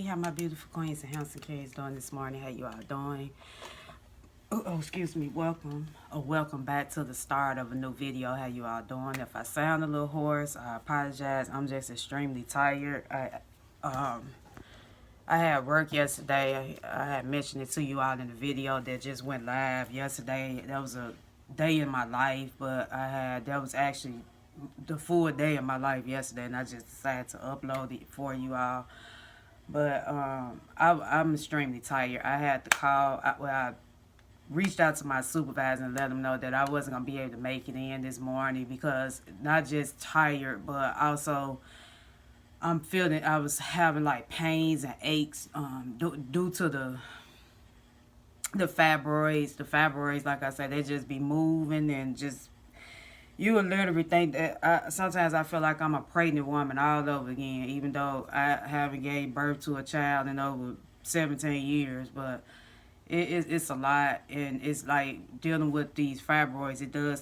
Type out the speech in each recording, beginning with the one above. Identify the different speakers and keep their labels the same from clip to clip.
Speaker 1: How my beautiful queens and handsome kings doing this morning? How you all doing? Excuse me. Welcome back to the start of a new video. How you all doing? If I sound a little hoarse, I apologize. I'm just extremely tired. I had work yesterday. I had mentioned it to you all in the video that just went live yesterday. That was a day in my life, but that was actually the full day of my life yesterday, and I just decided to upload it for you all. But I'm extremely tired. I had to call. I reached out to my supervisor and let him know that I wasn't going to be able to make it in this morning because not just tired, but also I'm feeling I was having like pains and aches due to the fibroids. The fibroids, like I said, they just be moving and just you would literally think that sometimes I feel like I'm a pregnant woman all over again, even though I haven't gave birth to a child in over 17 years. But it's a lot, and it's like dealing with these fibroids. It does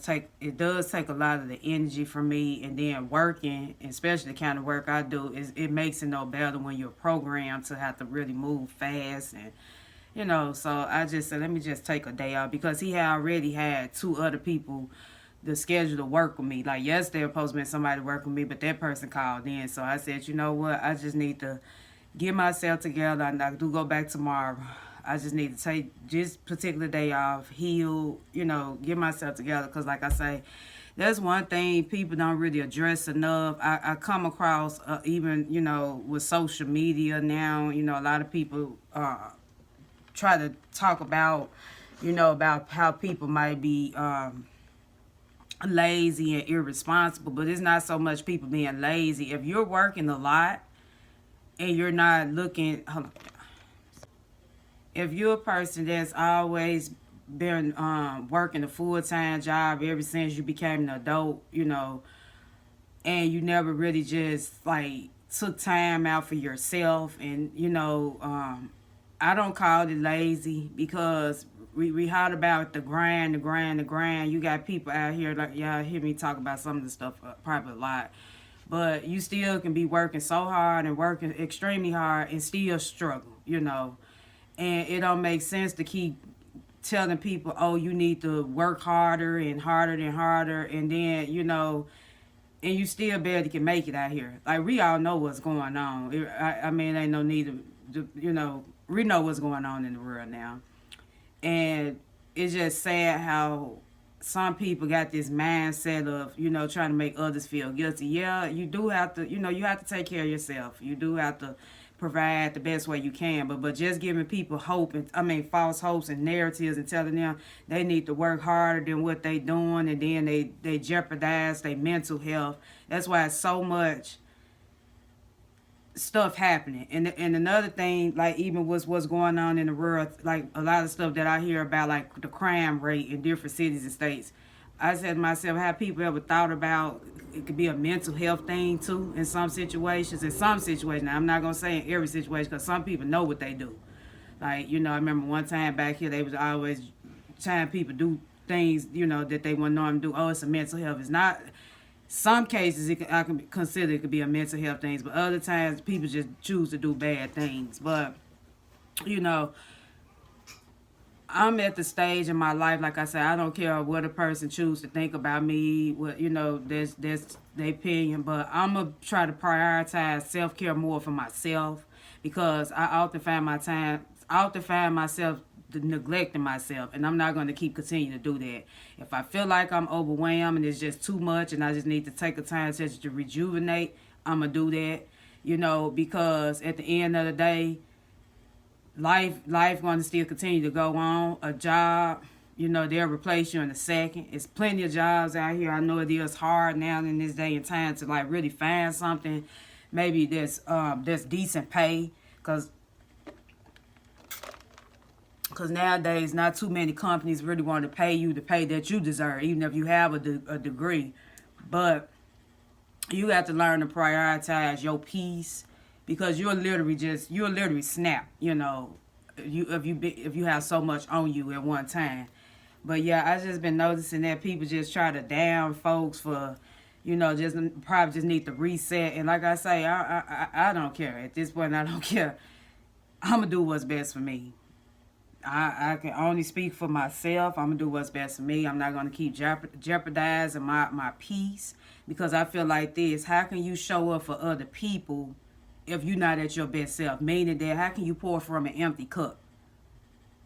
Speaker 1: take a lot of the energy from me, and then working, especially the kind of work I do, it makes it no better when you're programmed to have to really move fast and. So I just said, let me just take a day off because he had already had two other people the schedule to work with me. Like yesterday, was supposed to be somebody to work with me, but that person called in. So I said, you know what? I just need to get myself together. I do go back tomorrow. I just need to take this particular day off, heal, get myself together. Because like I say, that's one thing people don't really address enough. I come across, even, with social media now, a lot of people try to talk about, about how people might be lazy and irresponsible, but it's not so much people being lazy. If you're working a lot and you're not looking, if you're a person that's always been working a full-time job ever since you became an adult, and you never really just like took time out for yourself, and I don't call it lazy because we heard about the grind. You got people out here, like y'all hear me talk about some of the stuff probably a lot. But you still can be working so hard and working extremely hard and still struggle, And it don't make sense to keep telling people, oh, you need to work harder and harder and harder. And then, and you still barely can make it out here. Like, we all know what's going on. I mean, ain't no need to, we know what's going on in the world now. And it's just sad how some people got this mindset of, trying to make others feel guilty. Yeah, you do have to, you have to take care of yourself. You do have to provide the best way you can. But just giving people hope, false hopes and narratives and telling them they need to work harder than what they doing, and then they jeopardize their mental health. That's why it's so much stuff happening. And another thing, like even what's going on in the world, like a lot of stuff that I hear about, like the crime rate in different cities and states. I said to myself, have people ever thought about it could be a mental health thing too in some situations? Now, I'm not going to say in every situation because some people know what they do. Like, I remember one time back here, they was always trying people do things, that they wouldn't normally do. Oh, it's a mental health. It's not. Some cases I can consider it could be a mental health things, but other times people just choose to do bad things. But you know, I'm at the stage in my life, like I said, I don't care what a person choose to think about me. What there's their opinion, but I'm gonna try to prioritize self care more for myself because I often find myself neglecting myself, and I'm not going to keep continuing to do that. If I feel like I'm overwhelmed and it's just too much, and I just need to take a time to rejuvenate, I'm gonna do that. Because at the end of the day, life going to still continue to go on. A job, they'll replace you in a second. It's plenty of jobs out here. I know it is hard now in this day and time to like really find something maybe that's decent pay, because nowadays not too many companies really want to pay you the pay that you deserve, even if you have a degree. But you have to learn to prioritize your peace, because you'll literally snap, if you have so much on you at one time. But yeah, I just been noticing that people just try to down folks for, just probably just need to reset. And like I say, I don't care at this point. I don't care. I'm gonna do what's best for me. I can only speak for myself. I'm going to do what's best for me. I'm not going to keep jeopardizing my peace, because I feel like this. How can you show up for other people if you're not at your best self? Meaning that how can you pour from an empty cup?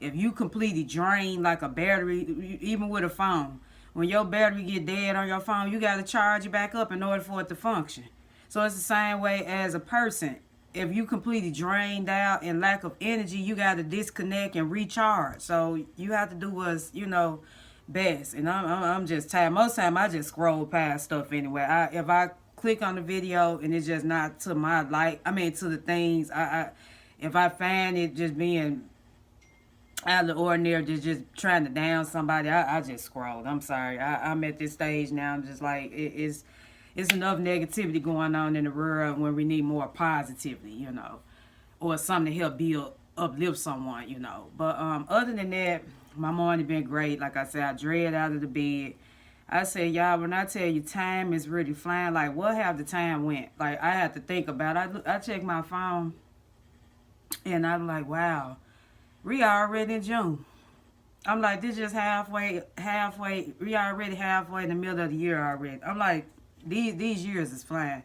Speaker 1: If you completely drain like a battery, even with a phone, when your battery get dead on your phone, you got to charge it back up in order for it to function. So it's the same way as a person. If you completely drained out and lack of energy, you got to disconnect and recharge. So you have to do what's, best. And I'm just tired. Most of the time, I just scroll past stuff anyway. If I click on the video and it's just not to my to the things, if I find it just being out of the ordinary, just trying to down somebody, I just scroll. I'm sorry. I'm at this stage now. I'm just like, it's enough negativity going on in the world when we need more positivity, or something to help uplift someone, But other than that, my morning been great. Like I said, I dread out of the bed. I said, y'all, when I tell you time is really flying, like what have the time went? Like I had to think about it. I checked my phone and I'm like, wow, we already in June. I'm like, this just halfway. We already halfway in the middle of the year already. I'm like, these years is flying.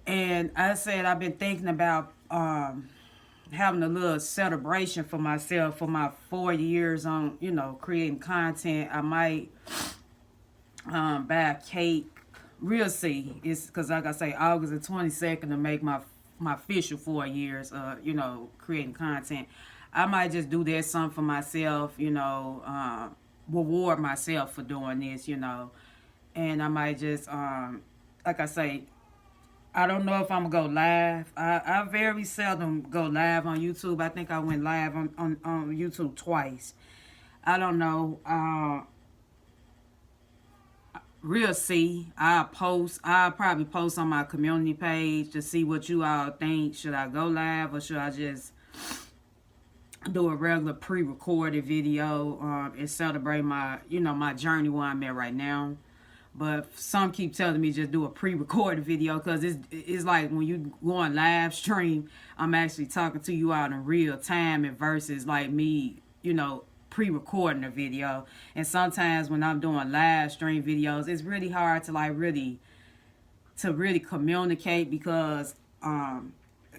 Speaker 1: And I said I've been thinking about having a little celebration for myself for my 4 years on, creating content. I might buy a cake. We'll see. It's because, like I say, August the 22nd to make my official 4 years, creating content. I might just do that something for myself, reward myself for doing this, And I might just, like I say, I don't know if I'm going to go live. I very seldom go live on YouTube. I think I went live on YouTube twice. I don't know. We'll see. I'll probably post on my community page to see what you all think. Should I go live or should I just do a regular pre-recorded video and celebrate my, my journey where I'm at right now? But some keep telling me just do a pre-recorded video, because it's like when you go on live stream, I'm actually talking to you out in real time, and versus like me, pre-recording a video. And sometimes when I'm doing live stream videos, it's really hard to really communicate, because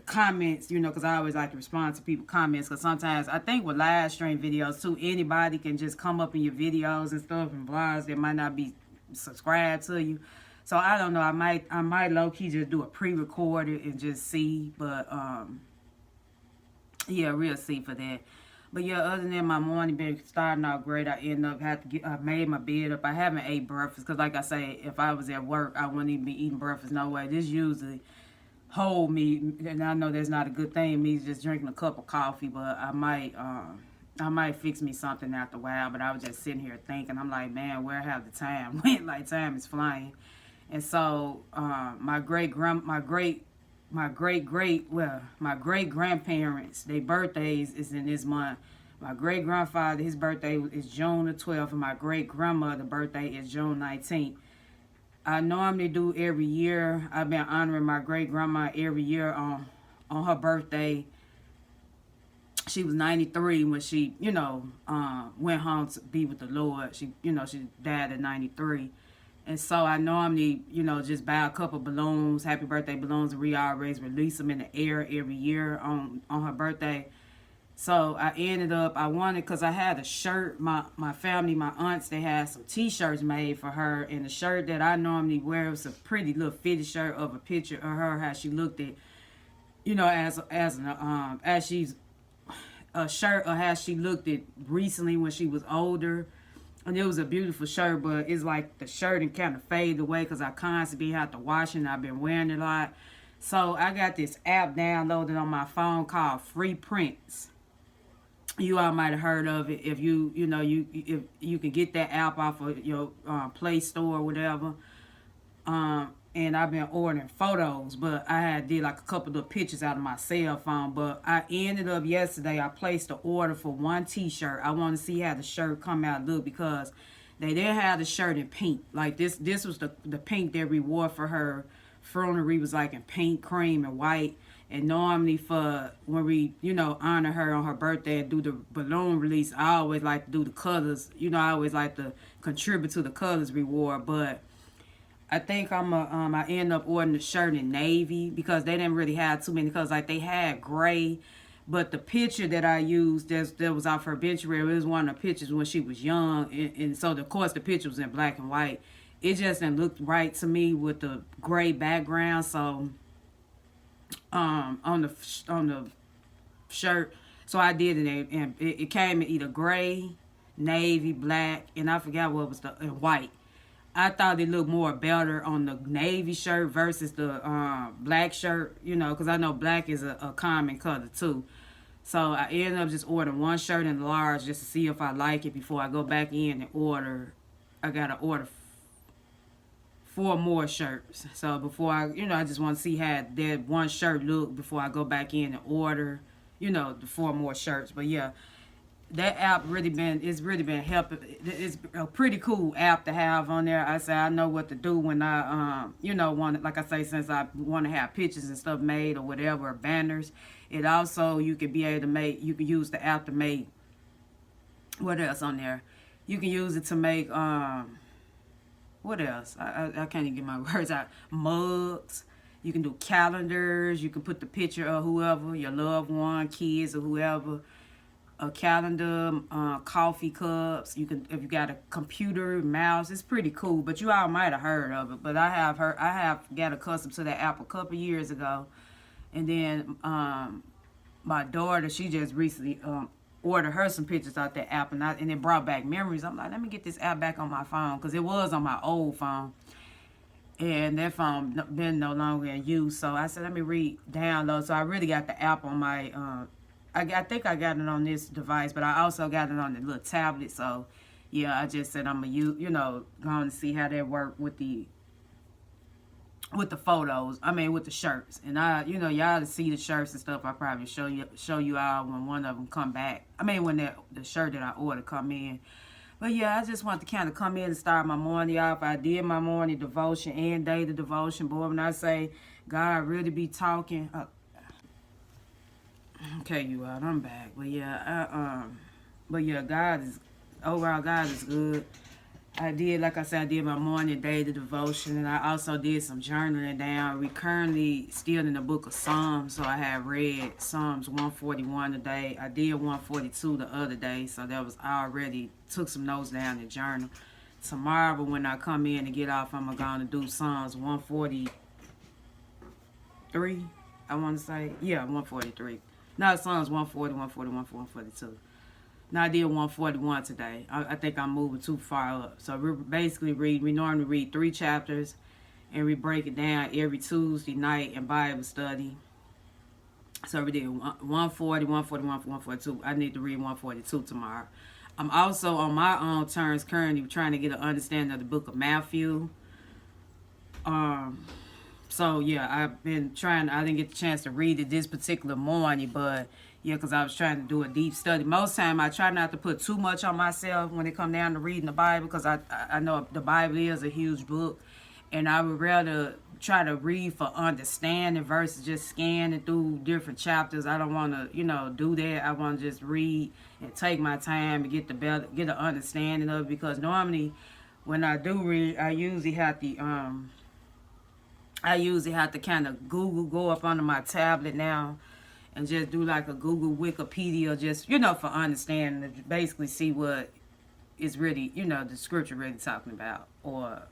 Speaker 1: comments, because I always like to respond to people's comments, because sometimes I think with live stream videos too, anybody can just come up in your videos and stuff and blogs that might not be subscribe to you. So I don't know, I might low-key just do a pre-recorded and just see. But yeah, we'll see for that. But yeah, other than my morning been starting out great, I made my bed up. I haven't ate breakfast because, like I say, if I was at work, I wouldn't even be eating breakfast no way. This usually hold me, and I know that's not a good thing, me just drinking a cup of coffee, but I might fix me something after a while. But I was just sitting here thinking, I'm like, man, where have the time went? Like, time is flying. And so my great grandparents, their birthdays is in this month. My great grandfather, his birthday is June the 12th, and my great grandmother's birthday is June 19th. I normally do every year. I've been honoring my great grandma every year on her birthday. She was 93 when she, went home to be with the Lord. She died at 93. And so I normally, just buy a couple balloons, happy birthday balloons, and we always release them in the air every year on her birthday. So I wanted, because I had a shirt, my family, my aunts, they had some t-shirts made for her. And the shirt that I normally wear was a pretty little fitted shirt of a picture of her, how she looked at, as she's a shirt of how she looked at recently when she was older. And it was a beautiful shirt, but it's like the shirt and kind of faded away because I constantly have to wash it and I've been wearing it a lot. So I got this app downloaded on my phone called Free Prints. You all might have heard of it. If if you can get that app off of your Play Store or whatever. And I've been ordering photos, but I did like a couple of pictures out of my cell phone. But I ended up yesterday, I placed an order for one t-shirt. I want to see how the shirt come out look, because they didn't have the shirt in pink. Like this was the pink that we wore for her funeral. Was like in pink, cream, and white. And normally for when we, honor her on her birthday and do the balloon release, I always like to do the colors. I always like to contribute to the colors we wore. But I think I end up ordering the shirt in navy because they didn't really have too many colors. Like they had gray, but the picture that I used that was off her obituary, it was one of the pictures when she was young, and so of course the picture was in black and white. It just didn't look right to me with the gray background. So on the shirt, so I did it, and it came in either gray, navy, black, and I forgot what was and white. I thought it looked more better on the navy shirt versus the black shirt, because I know black is a common color too. So I ended up just ordering one shirt in large just to see if I like it before I go back in and order. I got to order 4 more shirts. So before I just want to see how that one shirt look before I go back in and order, the 4 more shirts. But yeah. That app it's really been helping. It's a pretty cool app to have on there. I know what to do when I want, like I say, since I want to have pictures and stuff made or whatever, or banners. It also, you can use the app to make, what else on there? You can use it to make what else? I can't even get my words out. Mugs. You can do calendars. You can put the picture of whoever, your loved one, kids, or whoever. A calendar, coffee cups. You can, if you got a computer, mouse. It's pretty cool. But you all might have heard of it. But I have got accustomed to that app a couple years ago, and then my daughter, she just recently ordered her some pictures out that app, and it brought back memories. I'm like, let me get this app back on my phone, because it was on my old phone, and that phone been no longer in use. So I said, let me download. So I really got the app on my. I think I got it on this device, but I also got it on the little tablet. So, yeah, I just said I'm going to see how that work with the photos. I mean, with the shirts. And y'all to see the shirts and stuff. I probably show you all when one of them come back. I mean, when the shirt that I ordered come in. But yeah, I just want to kind of come in and start my morning off. I did my morning devotion and daily devotion. Boy, when I say God really be talking. Okay, you all, I'm back. But yeah, God is good. Like I said, I did my morning daily devotion, and I also did some journaling down. We currently still in the book of Psalms, so I have read Psalms 141 today. I did 142 the other day, so I already took some notes down in the journal. Tomorrow, when I come in to get off, I'm going to do Psalms 143, I want to say. Yeah, 143. No, Psalms 140, 141, 142. Now I did 141 today. I think I'm moving too far up. So we normally read 3 chapters, and we break it down every Tuesday night in Bible study. So we did 140, 141, 142. I need to read 142 tomorrow. I'm also on my own terms currently trying to get an understanding of the book of Matthew. So, yeah, I've been trying. I didn't get the chance to read it this particular morning, but, yeah, because I was trying to do a deep study. Most time, I try not to put too much on myself when it comes down to reading the Bible, because I know the Bible is a huge book, And I would rather try to read for understanding versus just scanning through different chapters. I don't want to, do that. I want to just read and take my time and get an understanding of it, because normally when I do read, I usually have to kind of go up onto my tablet now and just do like a Google Wikipedia, just, for understanding, to basically see what is really, the scripture really talking about. Or,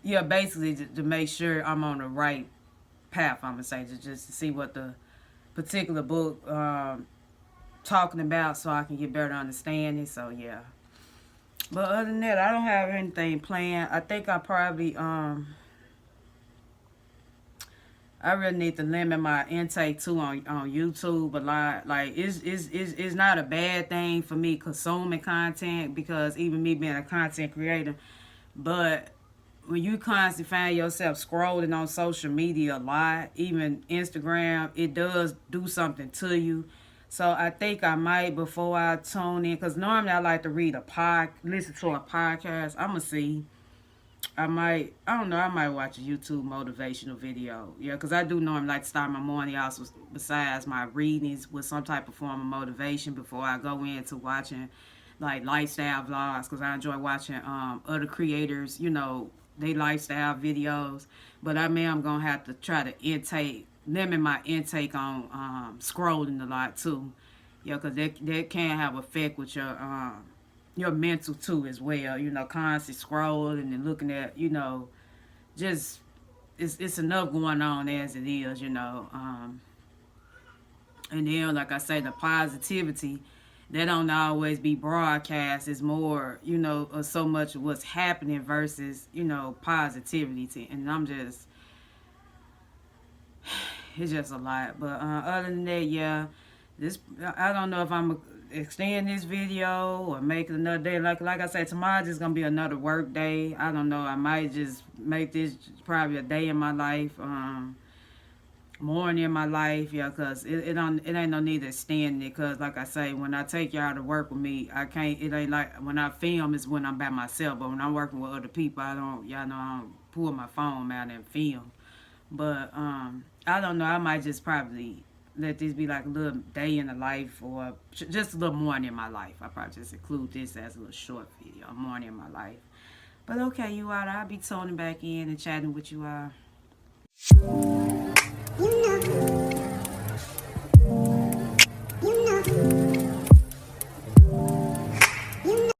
Speaker 1: yeah, basically to make sure I'm on the right path, I'm going to say, just to see what the particular book talking about, so I can get better understanding. So, yeah. But other than that, I don't have anything planned. I think I probably, I really need to limit my intake too on YouTube a lot. Like, it's not a bad thing for me consuming content, because even me being a content creator, but when you constantly find yourself scrolling on social media a lot, even Instagram, it does do something to you. So I think I might, before I tune in, because normally I like to listen to a podcast. I'm going to see. I might watch a YouTube motivational video. Yeah, because I do normally like to start my morning also, besides my readings, with some type of form of motivation before I go into watching like lifestyle vlogs, because I enjoy watching other creators, they lifestyle videos. But I'm going to have to try to limit my intake on scrolling a lot too. Yeah, because that can have effect with your mental too as well. Constantly scrolling and looking at, just it's enough going on as it is. And then, like I say, the positivity, that don't always be broadcast. It's more, so much of what's happening versus, positivity. And it's just a lot. But other than that, yeah, I don't know if I'm extend this video or make it another day. Like I said, tomorrow's just gonna be another work day. I don't know. I might just make this probably a day in my life, morning in my life, yeah. Cause it ain't no need to extend it. Cause like I say, when I take y'all to work with me, I can't. It ain't like when I film is when I'm by myself. But when I'm working with other people, I don't pull my phone out and film. But I don't know. I might just probably let this be like a little day in the life, or just a little morning in my life. I probably just include this as a little short video, morning in my life. But okay, you all, I'll be tuning back in and chatting with you all.